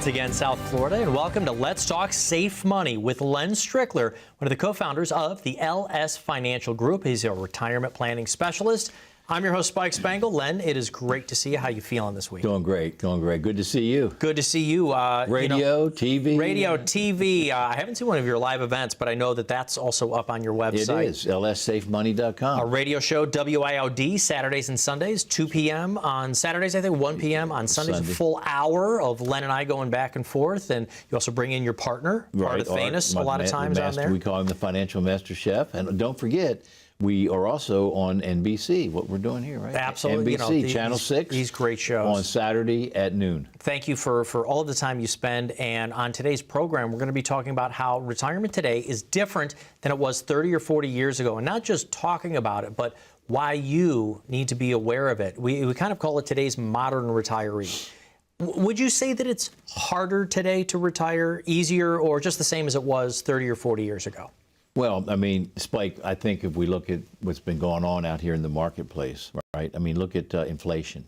once again, South Florida, and welcome to Let's Talk Safe Money with Len Strickler, one of the co-founders of the LS Financial Group. He's a retirement planning specialist. I'm your host, Spike Spangle. Len, it is great to see you. How you feeling this week? Doing great, going great. Good to see you. Good to see you. Radio, TV. Radio, TV. I haven't seen one of your live events, but I know that that's also up on your website. It is, lssafemoney.com. A radio show, WIOD, Saturdays and Sundays, 2 p.m. on Saturdays, I think, 1 p.m. on Sundays. A full hour of Len and I going back and forth, and you also bring in your partner, part of the famous, a lot of times on there. We call him the Financial Master Chef, and don't forget, we are also on NBC, what we're doing here, right? Absolutely. NBC, Channel 6. These great shows. On Saturday at noon. Thank you for all the time you spend. And on today's program, we're going to be talking about how retirement today is different than it was 30 or 40 years ago. And not just talking about it, but why you need to be aware of it. We kind of call it today's modern retiree. Would you say that it's harder today to retire, easier, or just the same as it was 30 or 40 years ago? Well, I mean, Spike, I think if we look at what's been going on out here in the marketplace, right? I mean, look at inflation,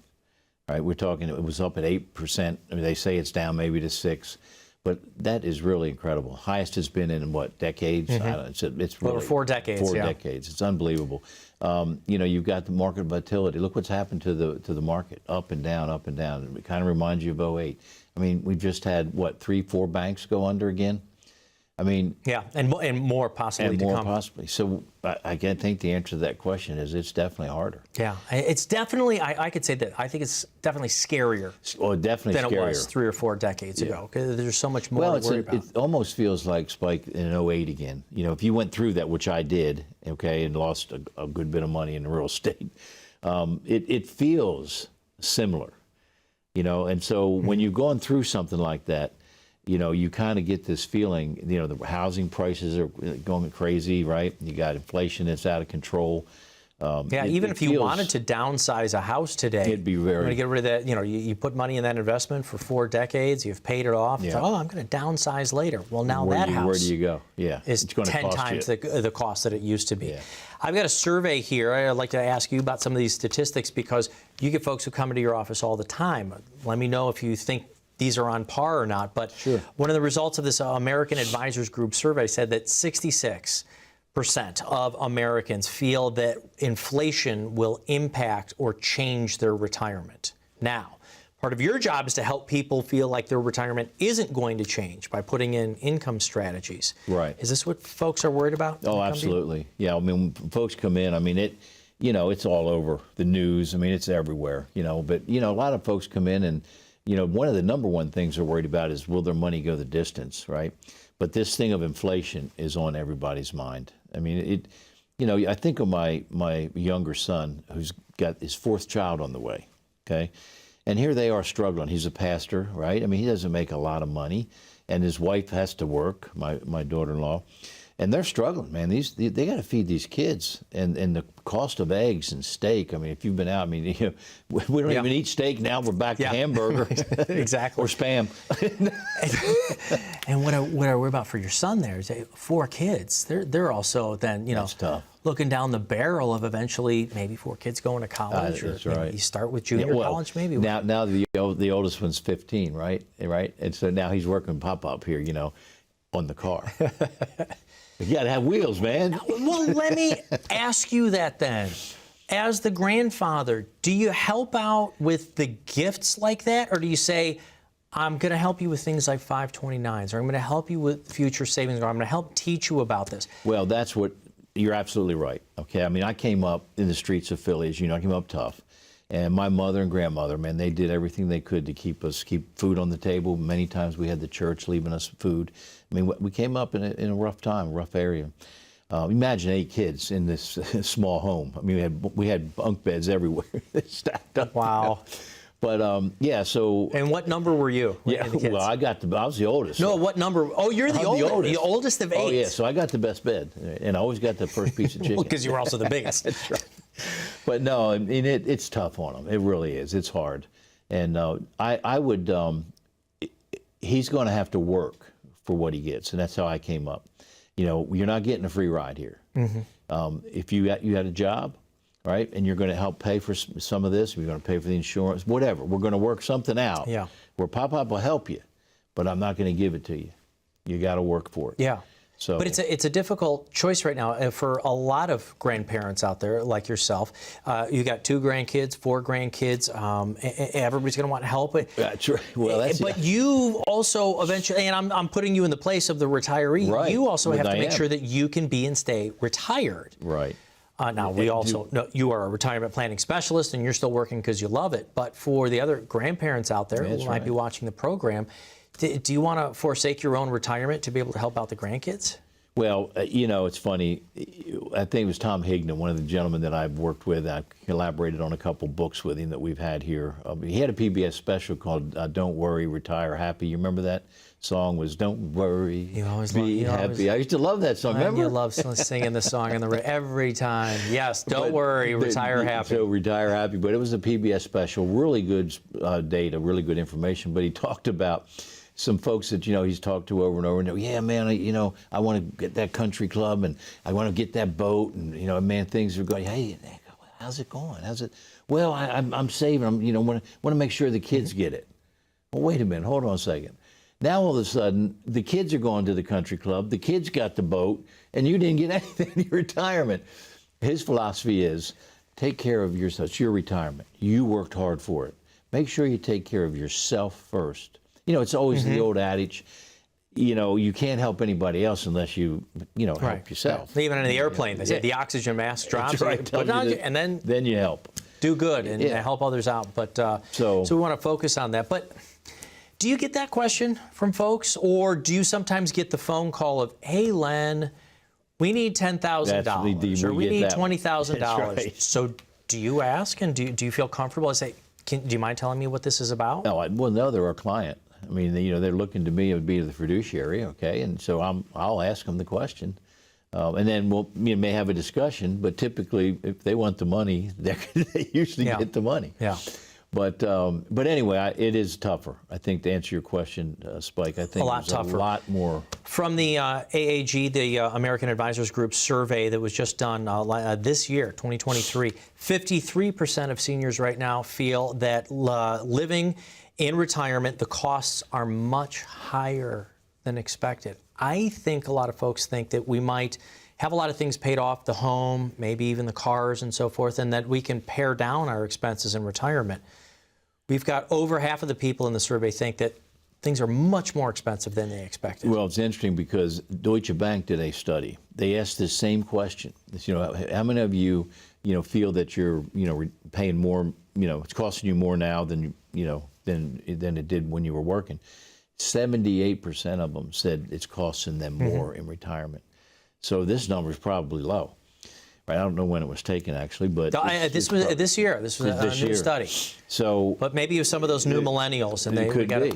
right? We're talking, it was up at 8%. I mean, they say it's down maybe to 6%, but that is really incredible. Highest has been in what, decades? Mm-hmm. It's really over 4 decades. 4 decades. It's unbelievable. You know, you've got the market volatility. Look what's happened to the market, up and down, up and down. It kind of reminds you of 2008. I mean, we've just had what, 3, 4 banks go under again. I mean, yeah, and more possibly to come. And more possibly. So I think the answer to that question is it's definitely harder. Yeah, it's definitely, I could say that, I think it's definitely scarier definitely than scarier. It was 3 or 4 decades ago, because there's so much more to worry about. It almost feels like, Spike, in 2008 again. You know, if you went through that, which I did, okay, and lost a good bit of money in real estate, it feels similar, you know. And so when you're going through something like that, you know, you kind of get this feeling, you know, the housing prices are going crazy, right? You got inflation that's out of control. Yeah, even if you wanted to downsize a house today, it'd be very... You're going to get rid of that, you know, you put money in that investment for 4 decades, you've paid it off, yeah. oh, I'm going to downsize later. Well, now that house... Where do you go? Yeah, is 10 times the cost that it used to be. Yeah. I've got a survey here. I'd like to ask you about some of these statistics, because you get folks who come into your office all the time. Let me know if you think these are on par or not. But sure. One of the results of this American Advisors Group survey said that 66% of Americans feel that inflation will impact or change their retirement. Now, part of your job is to help people feel like their retirement isn't going to change by putting in income strategies. Right. Is this what folks are worried about? Oh, absolutely. Yeah, I mean, when folks come in, I mean, you know, it's all over the news. I mean, it's everywhere, you know. But, you know, a lot of folks come in and, you know, one of the #1 things they're worried about is, will their money go the distance, right? But this thing of inflation is on everybody's mind. I mean, you know, I think of my younger son, who's got his 4th child on the way, okay? And here they are struggling. He's a pastor, right? I mean, he doesn't make a lot of money, and his wife has to work, my daughter-in-law. And they're struggling, man. They got to feed these kids, and the cost of eggs and steak. I mean, if you've been out, I mean, you know, we don't even eat steak now. We're back to hamburger, exactly, or Spam. And what I worry about for your son there is 4 kids. They're also then, you know, that's tough. Looking down the barrel of eventually maybe 4 kids going to college, or that's right. You start with junior college, maybe. Now the oldest one's 15, right? And so now he's working pop-up here, you know, on the car. You got to have wheels, man. Well, let me ask you that then. As the grandfather, do you help out with the gifts like that? Or do you say, I'm going to help you with things like 529s, or I'm going to help you with future savings, or I'm going to help teach you about this? Well, that's what, you're absolutely right. Okay, I mean, I came up in the streets of Philly, as you know, I came up tough. And my mother and grandmother, man, they did everything they could to keep food on the table. Many times we had the church leaving us food. I mean, we came up in a rough time, rough area. Imagine 8 kids in this small home. I mean, we had bunk beds everywhere stacked up. Wow. But yeah, so. And what number were you? Yeah, well, I was the oldest. No, so. What number? Oh, you're the oldest. The oldest of 8. Oh yeah, so I got the best bed, and I always got the first piece of chicken. Well, because you were also the biggest. That's right. But no, I mean, it's tough on him. It really is. It's hard. And I would, he's going to have to work for what he gets. And that's how I came up. You know, you're not getting a free ride here. Mm-hmm. If you had a job, right, and you're going to help pay for some of this, you're going to pay for the insurance, whatever. We're going to work something out where Pop will help you. but I'm not going to give it to you. You got to work for it. Yeah. So, but it's a difficult choice right now for a lot of grandparents out there like yourself. You got 2 grandkids, 4 grandkids. Everybody's going to want help. That's right. Well, that's, but you also eventually, and I'm putting you in the place of the retiree. Right. You also have to make am. sure that you can be and stay retired. Right. Now, we also know you are a retirement planning specialist and you're still working because you love it. But for the other grandparents out there who might be watching the program, do you want to forsake your own retirement to be able to help out the grandkids? Well, you know, it's funny. I think it was Tom Higdon, one of the gentlemen that I've worked with. I collaborated on a couple books with him that we've had here. He had a PBS special called "Don't Worry, Retire Happy." You remember that song? Was "Don't Worry, Be Happy." I used to love that song. Remember? You love singing the song every time. Yes, don't worry, retire happy. So retire happy. But it was a PBS special. Really good data, really good information. But he talked about some folks that, you know, he's talked to over and over, and yeah, man, I want to get that country club, and I want to get that boat, and, you know, man, things are going, hey, how's it going? How's it? Well, I'm saving. I'm, you know, want to make sure the kids get it. Well, wait a minute, hold on a second. Now all of a sudden, the kids are going to the country club, the kids got the boat, and you didn't get anything in your retirement. His philosophy is, take care of yourself. It's your retirement. You worked hard for it. Make sure you take care of yourself first. You know, it's always the old adage, you know, you can't help anybody else unless you help yourself. Even in the airplane, they say the oxygen mask drops, and then you help. Do good and help others out. But so we want to focus on that. But do you get that question from folks, or do you sometimes get the phone call of, hey, Len, we need $10,000 or we need $20,000? Right. So do you ask, and do you feel comfortable to say, do you mind telling me what this is about? No, they're our client. I mean, you know, they're looking to me to be the fiduciary, okay? And so I'll ask them the question. And then we may have a discussion, but typically, if they want the money, they usually get the money. Yeah. But anyway, it is tougher. I think, to answer your question, Spike, I think a lot tougher. A lot more. From the AAG, the American Advisors Group survey that was just done this year, 2023, 53% of seniors right now feel that living in retirement, the costs are much higher than expected. I think a lot of folks think that we might have a lot of things paid off, the home, maybe even the cars and so forth, and that we can pare down our expenses in retirement. We've got over half of the people in the survey think that things are much more expensive than they expected. Well, it's interesting because Deutsche Bank did a study. They asked the same question. You know, how many of you, feel that you're, paying more, it's costing you more now than than it did when you were working? 78% of them said it's costing them more in retirement. So this number is probably low. Right? I don't know when it was taken, actually, but this was this year. This was a new study. So, but maybe some of those new millennials, and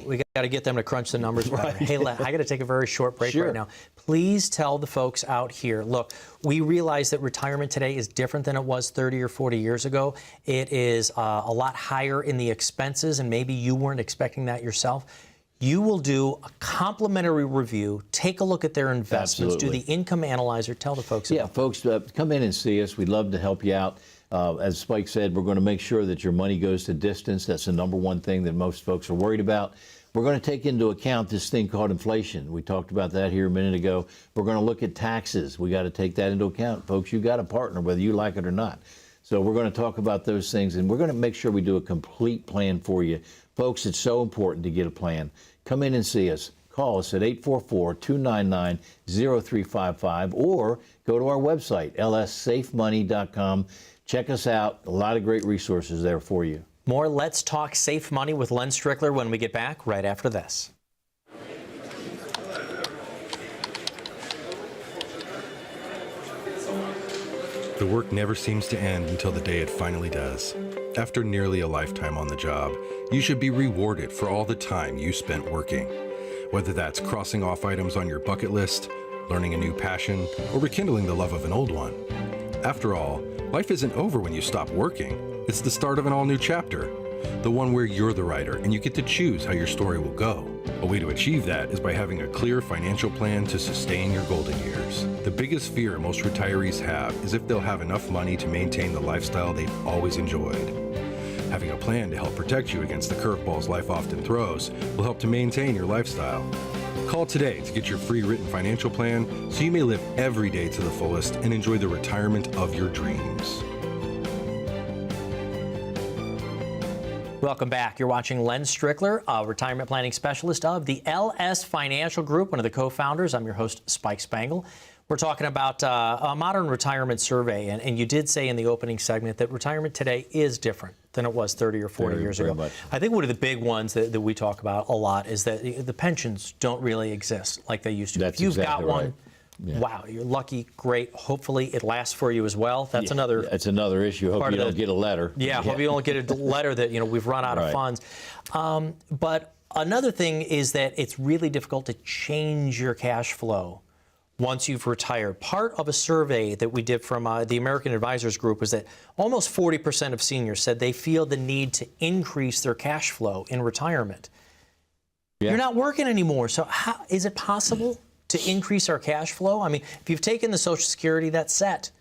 we got to get them to crunch the numbers. Right. Hey, I got to take a very short break right now. Please tell the folks out here. Look, we realize that retirement today is different than it was 30 or 40 years ago. It is a lot higher in the expenses, and maybe you weren't expecting that yourself. You will do a complimentary review, take a look at their investments, do the income analyzer, tell the folks about it. Folks, come in and see us. We'd love to help you out. As Spike said, we're going to make sure that your money goes to distance. That's the number one thing that most folks are worried about. We're going to take into account this thing called inflation. We talked about that here a minute ago. We're going to look at taxes. We got to take that into account. Folks, you got a partner, whether you like it or not. So we're going to talk about those things, and we're going to make sure we do a complete plan for you. Folks, it's so important to get a plan. Come in and see us. Call us at 844-299-0355 or go to our website, lssafemoney.com. Check us out. A lot of great resources there for you. More Let's Talk Safe Money with Len Strickler when we get back right after this. The work never seems to end until the day it finally does. After nearly a lifetime on the job, you should be rewarded for all the time you spent working. Whether that's crossing off items on your bucket list, learning a new passion, or rekindling the love of an old one. After all, life isn't over when you stop working. It's the start of an all-new chapter. The one where you're the writer and you get to choose how your story will go. A way to achieve that is by having a clear financial plan to sustain your golden years. The biggest fear most retirees have is if they'll have enough money to maintain the lifestyle they've always enjoyed. Having a plan to help protect you against the curveballs life often throws will help to maintain your lifestyle. Call today to get your free written financial plan so you may live every day to the fullest and enjoy the retirement of your dreams. Welcome back. You're watching Len Strickler, a retirement planning specialist of the LS Financial Group, one of the co-founders. I'm your host, Spike Spangle. We're talking about a modern retirement survey, and you did say in the opening segment that retirement today is different than it was 30 or 40 years ago. Much. I think one of the big ones that we talk about a lot is that the pensions don't really exist like they used to. That's if you've exactly got one, right. Yeah. wow, you're lucky, great. Hopefully it lasts for you as well. That's another. That's another issue. Hope you don't get a letter. Yeah, hope you don't get a letter that we've run out of funds. But another thing is that it's really difficult to change your cash flow once you've retired. Part of a survey that we did from the American Advisors Group was that almost 40% of seniors said they feel the need to increase their cash flow in retirement. Yeah. You're not working anymore, so how is it possible to increase our cash flow? I mean, if you've taken the Social Security, that's set.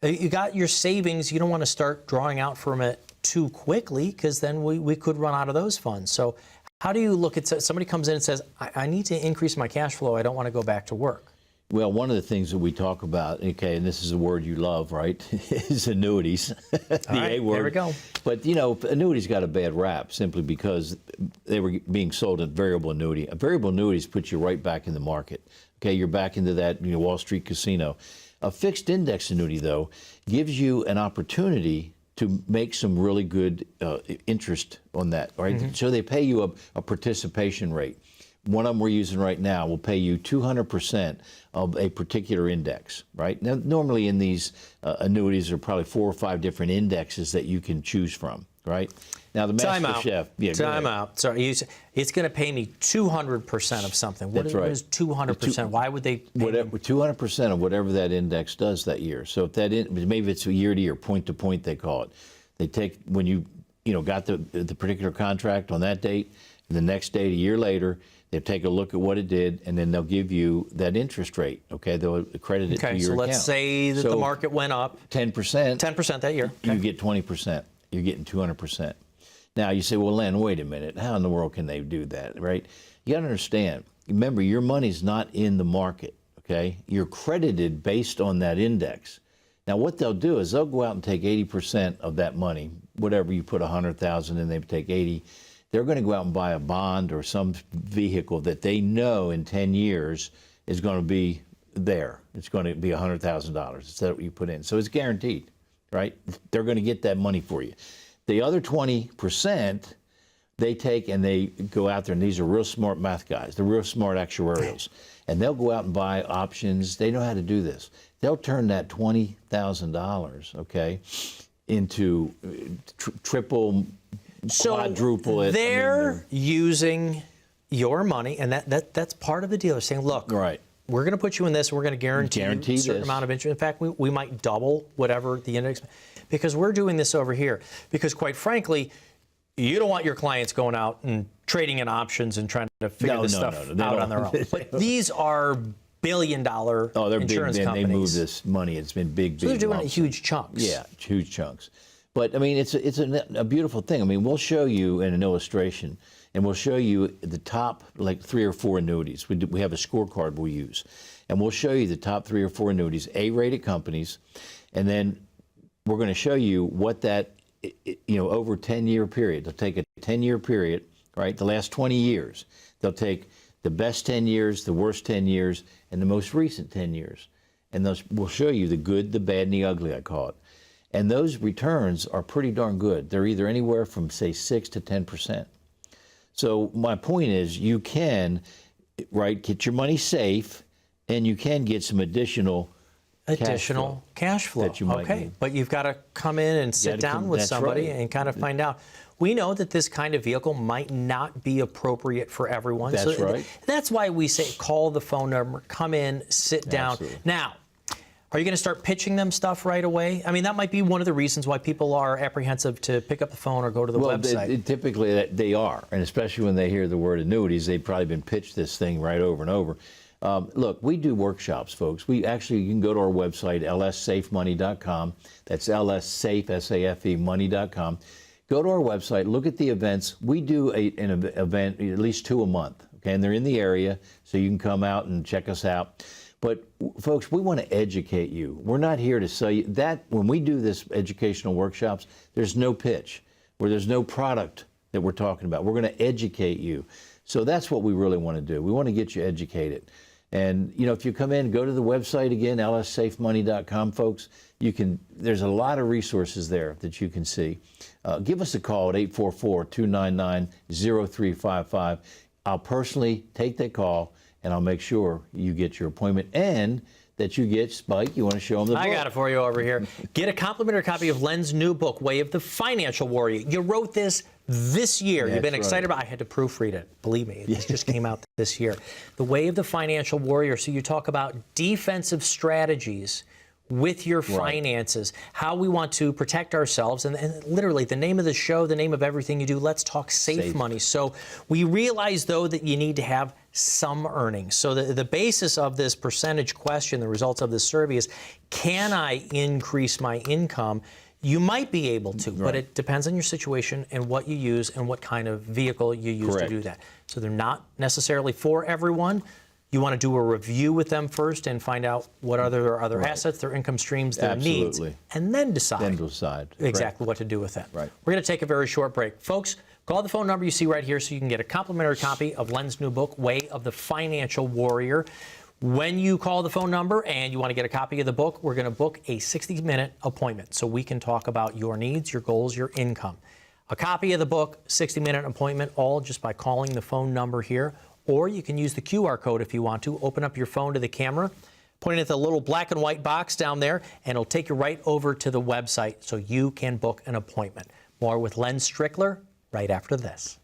You got your savings, you don't want to start drawing out from it too quickly because then we could run out of those funds. So how do you look at, somebody comes in and says, I need to increase my cash flow, I don't want to go back to work? Well, one of the things that we talk about, okay, and this is a word you love, right, is annuities. The A word. There we go. But, annuities got a bad rap simply because they were being sold a variable annuity. A variable annuities put you right back in the market. Okay, you're back into that Wall Street casino. A fixed index annuity, though, gives you an opportunity to make some really good interest on that, right? Mm-hmm. So they pay you a participation rate. One of them we're using right now will pay you 200% of a particular index, right? Now, normally in these annuities, there are probably 4 or 5 different indexes that you can choose from, right? Now, the master chef. Yeah, Time out. Sorry, it's going to pay me 200% of something. What is 200%? Why would they pay 200% of whatever that index does that year. So if that maybe it's a year to year, point to point, they call it. They take when you got the particular contract on that date, and the next date, a year later, they'll take a look at what it did, and then they'll give you that interest rate. Okay, they'll credit it to your account. Okay, so let's say that the market went up 10%. 10% that year. Okay. You get 20%. You're getting 200%. Now you say, well, Len, wait a minute. How in the world can they do that, right? You got to understand. Remember, your money's not in the market. Okay, you're credited based on that index. Now, what they'll do is they'll go out and take 80% of that money, whatever you put 100,000 in, they take 80. They're going to go out and buy a bond or some vehicle that they know in 10 years is going to be there. It's going to be $100,000. Is that what you put in? So it's guaranteed, right? They're going to get that money for you. The other 20%, they take and they go out there, and these are real smart math guys. They're real smart actuarials. And they'll go out and buy options. They know how to do this. They'll turn that $20,000, okay, into triple, quadruple it. They're using your money, and that's part of the deal. They're saying, look, right, we're going to put you in this. We're going to guarantee a certain amount of interest. In fact, we might double whatever the index, because we're doing this over here. Because quite frankly, you don't want your clients going out and trading in options and trying to figure this stuff out on their own. But these are billion-dollar insurance companies. They move this money. It's been big. So they're doing it in huge chunks. Yeah, huge chunks. But I mean, it's a beautiful thing. I mean, we'll show you in an illustration, and we'll show you the top like 3 or 4 annuities. We have a scorecard we use, and we'll show you the top 3 or 4 annuities, A-rated companies, and then we're going to show you what that over a 10-year period. They'll take a 10-year period, right? The last 20 years. They'll take the best 10 years, the worst 10 years, and the most recent 10 years, and we'll show you the good, the bad, and the ugly. I call it. And those returns are pretty darn good. They're either anywhere from, say, 6 to 10%. So my point is you can, get your money safe, and you can get some additional cash flow. That you might need. But you've got to come in and sit down with somebody and kind of find out. We know that this kind of vehicle might not be appropriate for everyone. That's right. That's why we say call the phone number, come in, sit down. Absolutely. Now, are you going to start pitching them stuff right away? I mean, that might be one of the reasons why people are apprehensive to pick up the phone or go to the website. Typically, they are, and especially when they hear the word annuities, they've probably been pitched this thing right over and over. Look, we do workshops, folks. You can go to our website, lssafemoney.com. That's lssafe, S-A-F-E, money.com. go to our website, look at the events. We do an event, at least 2 a month, okay? And they're in the area, so you can come out and check us out. But folks, we want to educate you. We're not here to sell you. That, when we do this educational workshops, there's no pitch, where there's no product that we're talking about. We're going to educate you. So that's what we really want to do. We want to get you educated. And, you know, if you come in, go to the website again, lssafemoney.com, folks. There's a lot of resources there that you can see. Give us a call at 844-299-0355. I'll personally take that call, and I'll make sure you get your appointment and that you get, Spike, you want to show them the book. I got it for you over here. Get a complimentary copy of Len's new book, Way of the Financial Warrior. You wrote this year. You've been excited about it. I had to proofread it. Believe me, this just came out this year. The Way of the Financial Warrior. So you talk about defensive strategies with your finances, how we want to protect ourselves, and literally the name of the show, the name of everything you do, Let's Talk Safe Money. So we realize, though, that you need to have some earnings. So the basis of this percentage question, the results of this survey is, can I increase my income? You might be able to, but it depends on your situation and what you use and what kind of vehicle you use to do that. So they're not necessarily for everyone. You want to do a review with them first and find out what are their other assets, their income streams, their needs, and then decide exactly what to do with them. We're going to take a very short break. Folks, call the phone number you see right here so you can get a complimentary copy of Len's new book, Way of the Financial Warrior. When you call the phone number and you want to get a copy of the book, we're going to book a 60-minute appointment so we can talk about your needs, your goals, your income. A copy of the book, 60-minute appointment, all just by calling the phone number here. Or you can use the QR code if you want to. Open up your phone to the camera, point it at the little black and white box down there, and it'll take you right over to the website so you can book an appointment. More with Len Strickler right after this.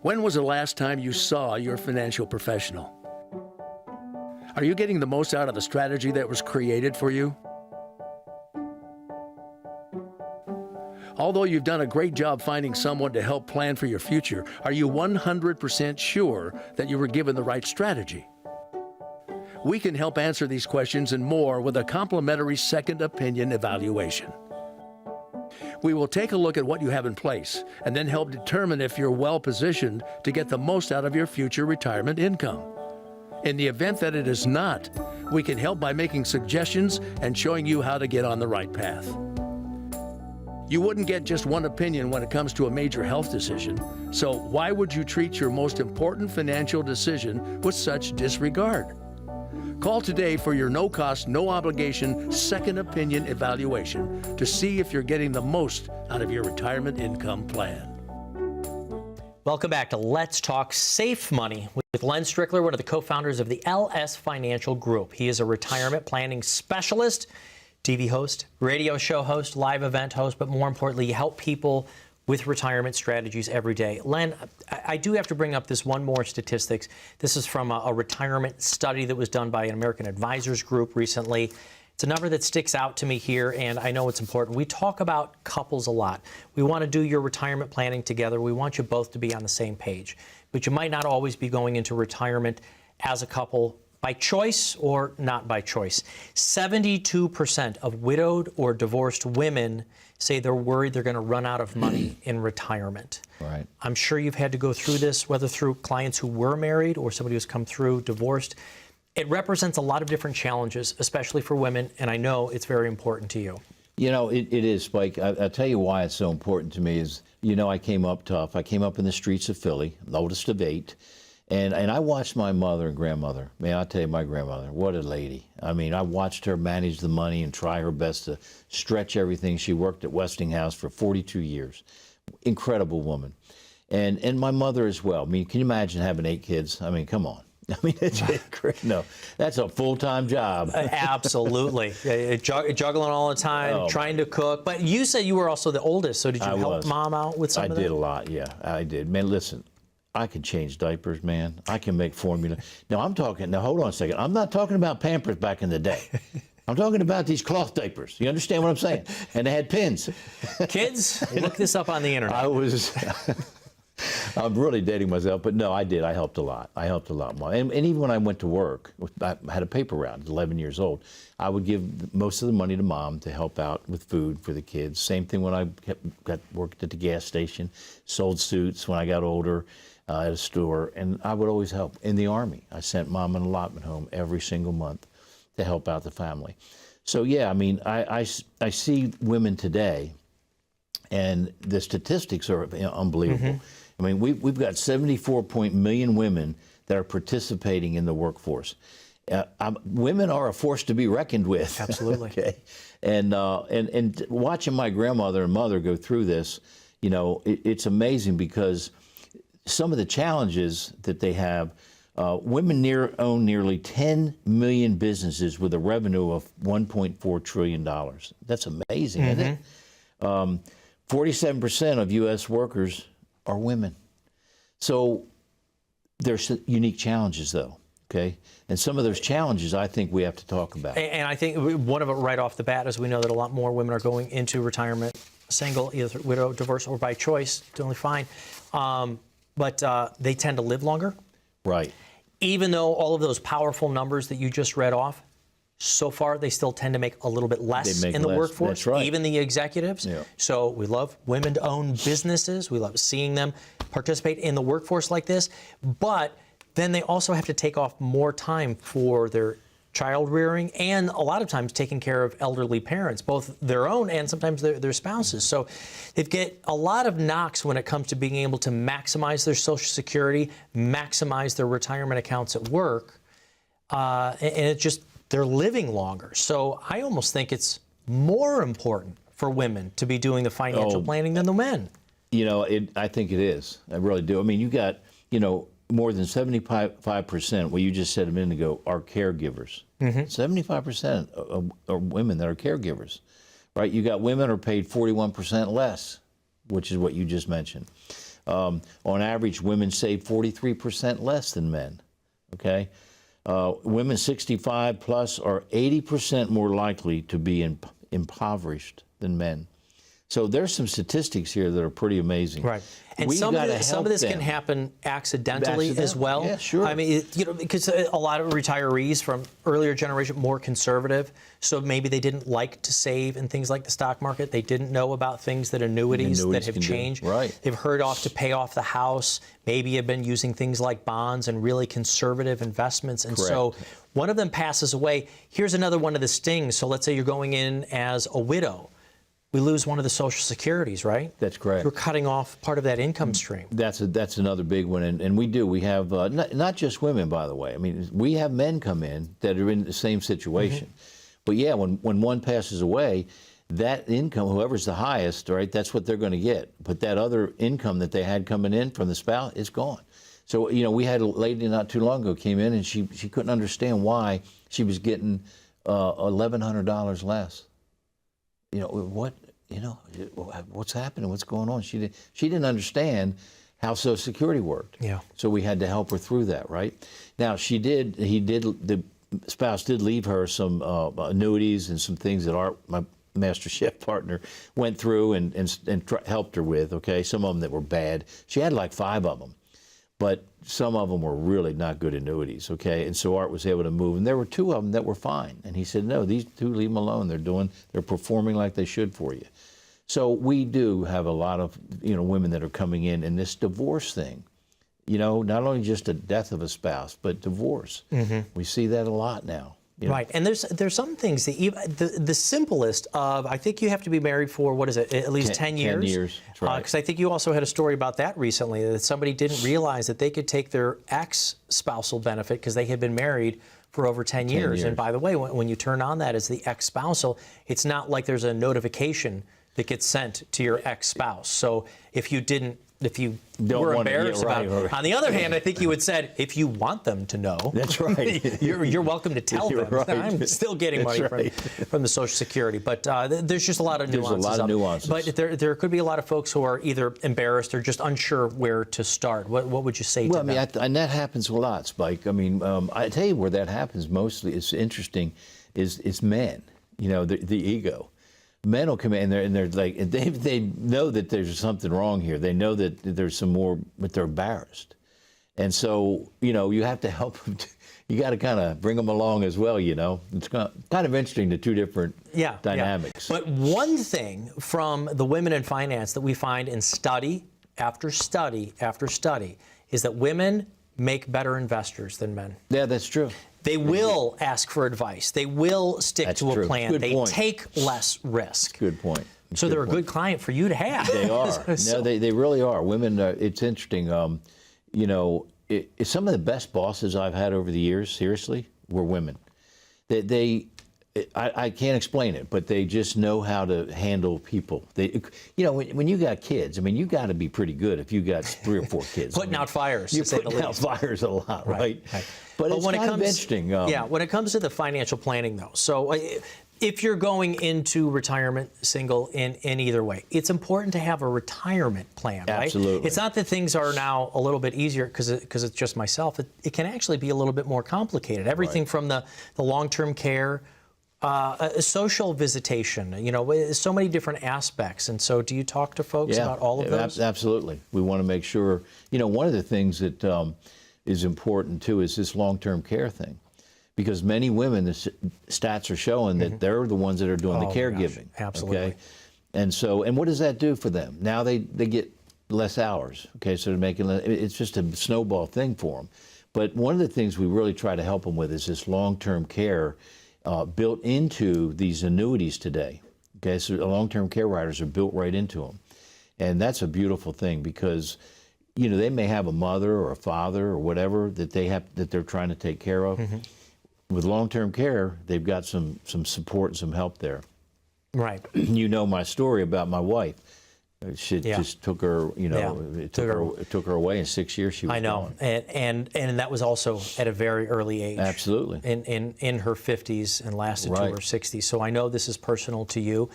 When was the last time you saw your financial professional? Are you getting the most out of the strategy that was created for you? Although you've done a great job finding someone to help plan for your future, are you 100% sure that you were given the right strategy? We can help answer these questions and more with a complimentary second opinion evaluation. We will take a look at what you have in place and then help determine if you're well positioned to get the most out of your future retirement income. In the event that it is not, we can help by making suggestions and showing you how to get on the right path. You wouldn't get just one opinion when it comes to a major health decision, so why would you treat your most important financial decision with such disregard? Call today for your no-cost, no-obligation second opinion evaluation to see if you're getting the most out of your retirement income plan. Welcome back to Let's Talk Safe Money with Len Strickler, one of the co-founders of the LS Financial Group. He is a retirement planning specialist, TV host, radio show host, live event host, but more importantly, you help people with retirement strategies every day. Len, I do have to bring up this one more statistics. This is from a retirement study that was done by an American Advisors Group recently. It's a number that sticks out to me here, and I know it's important. We talk about couples a lot. We want to do your retirement planning together. We want you both to be on the same page, but you might not always be going into retirement as a couple by choice or not by choice. 72% of widowed or divorced women say they're worried they're going to run out of money in retirement. Right. I'm sure you've had to go through this, whether through clients who were married or somebody who's come through divorced. It represents a lot of different challenges, especially for women, and I know it's very important to you. You know, it is, Spike. I'll tell you why it's so important to me is, you know, I came up tough. I came up in the streets of Philly, the oldest of 8. And I watched my mother and grandmother. Man, I'll tell you, my grandmother, what a lady. I mean, I watched her manage the money and try her best to stretch everything. She worked at Westinghouse for 42 years. Incredible woman. And my mother as well. I mean, can you imagine having 8 kids? I mean, come on. I mean, it's no, that's a full-time job. Absolutely. Juggling all the time, trying to cook. But you said you were also the oldest, so did you help Mom out with some of that? I did a lot, yeah. I did. Man, listen. I can change diapers, man. I can make formula. Now, hold on a second. I'm not talking about Pampers back in the day. I'm talking about these cloth diapers. You understand what I'm saying? And they had pins. Kids, look this up on the internet. I'm really dating myself, but no, I did. I helped a lot. I helped a lot more. And even when I went to work, I had a paper route, 11 years old. I would give most of the money to Mom to help out with food for the kids. Same thing when I worked at the gas station, sold suits when I got older at a store, and I would always help. In the Army, I sent Mom an allotment home every single month to help out the family. So yeah, I mean, I see women today, and the statistics are unbelievable. I mean, we've got 74 million women that are participating in the workforce. Women are a force to be reckoned with. Absolutely. Okay, and watching my grandmother and mother go through this, you know, it's amazing because some of the challenges that they have. Women own nearly 10 million businesses with a revenue of $1.4 trillion. That's amazing, isn't it? 47% of U.S. workers are women. So there's unique challenges, though, okay? And some of those challenges I think we have to talk about. And I think one of it right off the bat is we know that a lot more women are going into retirement, single, either widow, divorce, or by choice, totally fine. But they tend to live longer. Right. Even though all of those powerful numbers that you just read off, so far they still tend to make a little bit less in the workforce, That's right. even the executives. Yeah. So we love women to own businesses. We love seeing them participate in the workforce like this. But then they also have to take off more time for their child rearing and a lot of times taking care of elderly parents, both their own and sometimes their spouses. So they get a lot of knocks when it comes to being able to maximize their Social Security, maximize their retirement accounts at work, and it just, they're living longer. So I almost think it's more important for women to be doing the financial planning than the men. You know, I think it is. I really do. I mean, you got, you know, more than 75%, well, you just said a minute ago, are caregivers. 75% are women that are caregivers, right? You got women are paid 41% less, which is what you just mentioned. On average, women save 43% less than men, okay? Women 65 plus are 80% more likely to be impoverished than men. So there's some statistics here that are pretty amazing. Right. And some of this can happen accidentally as well. Yeah, sure. I mean, you know, because a lot of retirees from earlier generation, more conservative, so maybe they didn't like to save in things like the stock market. They didn't know about things that annuities that have changed. Right. They've heard off to pay off the house. Maybe have been using things like bonds and really conservative investments. And so one of them passes away. Here's another one of the stings. So let's say you're going in as a widow. We lose one of the Social Securities, right? That's correct. We're cutting off part of that income stream. That's another big one, and we do. We have not just women, by the way. I mean, we have men come in that are in the same situation. But yeah, when one passes away, that income, whoever's the highest, right, that's what they're going to get. But that other income that they had coming in from the spouse is gone. So, you know, we had a lady not too long ago came in, and she couldn't understand why she was getting $1,100 less. You know, what, you know, what's happening? What's going on? She didn't understand how Social Security worked. Yeah. So we had to help her through that, right? Now, the spouse did leave her some annuities and some things that my master chef partner went through and helped her with, okay? Some of them that were bad. She had like 5 of them. But some of them were really not good annuities, okay? And so Art was able to move. And there were 2 of them that were fine. And he said, no, these 2, leave them alone. They're performing like they should for you. So we do have a lot of, you know, women that are coming in this divorce thing. You know, not only just the death of a spouse, but divorce. We see that a lot now. You know? Right, and there's some things that the simplest of, I think you have to be married for, what is it, at least 10 years? 10 years, that's right. Because I think you also had a story about that recently, that somebody didn't realize that they could take their ex-spousal benefit because they had been married for over 10 years. And by the way, when you turn on that as the ex-spousal, it's not like there's a notification that gets sent to your ex-spouse. So if you were embarrassed about it. On the other hand, I think you had said, if you want them to know, that's right. you're welcome to tell them. Right. I'm still getting money from the Social Security. But there's just a lot of nuances. There's a lot of nuances. But there could be a lot of folks who are either embarrassed or just unsure where to start. What would you say to them? Well, I mean, and that happens a lot, Spike. I mean, I tell you where that happens mostly. It's interesting, is men. You know, the ego. men will come in and they're like, they know that there's something wrong here. They know that there's some more, but they're embarrassed. And so, you have to help them. You got to kind of bring them along as well, It's kind of interesting, the two different dynamics. Yeah. But one thing from the women in finance that we find in study after study after study is that women make better investors than men. Yeah, that's true. They will ask for advice. They will stick to a plan. Good point. They take less risk. Good point. So they're a good client for you to have. They are. No, they really are. Women, it's interesting. Some of the best bosses I've had over the years, seriously, were women. I can't explain it, but they just know how to handle people. When you got kids, you got to be pretty good if you got 3 or 4 kids. Putting out fires. You're putting out fires a lot, right? But it's when kind of interesting. When it comes to the financial planning, though, so if you're going into retirement single in either way, it's important to have a retirement plan, right? Absolutely. It's not that things are now a little bit easier because it's just myself. It can actually be a little bit more complicated. Everything from the long-term care, social visitation, so many different aspects. And so do you talk to folks about all of those? Absolutely. We want to make sure, one of the things that is important too is this long-term care thing. Because many women, the stats are showing that they're the ones that are doing the caregiving. Absolutely. Okay? And what does that do for them? Now they get less hours. Okay, so they're making it's just a snowball thing for them. But one of the things we really try to help them with is this long-term care built into these annuities today. Okay, so long-term care riders are built right into them, and that's a beautiful thing because they may have a mother or a father or whatever that they're trying to take care of. With long-term care, they've got some support and some help there. Right. You know my story about my wife. She just took her, it took her away in 6 years. She was gone. And that was also at a very early age. Absolutely. In her 50s and lasted to her 60s. So I know this is personal to you.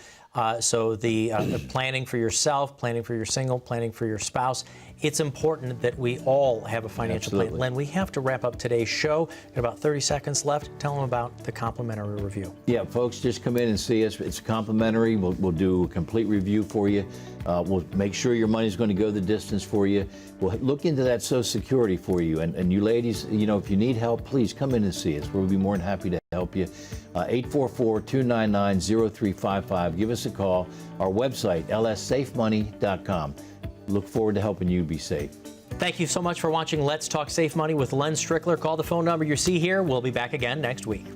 So the planning for yourself, planning for your single, planning for your spouse, it's important that we all have a financial plan. Len, we have to wrap up today's show. We've got about 30 seconds left. Tell them about the complimentary review. Yeah, folks, just come in and see us. It's complimentary. We'll do a complete review for you. We'll make sure your money's going to go the distance for you. We'll look into that Social Security for you. And you ladies, if you need help, please come in and see us. We'll be more than happy to help you. 844-299-0355. Give us a call. Our website, lssafemoney.com. Look forward to helping you be safe. Thank you so much for watching Let's Talk Safe Money with Len Strickler. Call the phone number you see here. We'll be back again next week.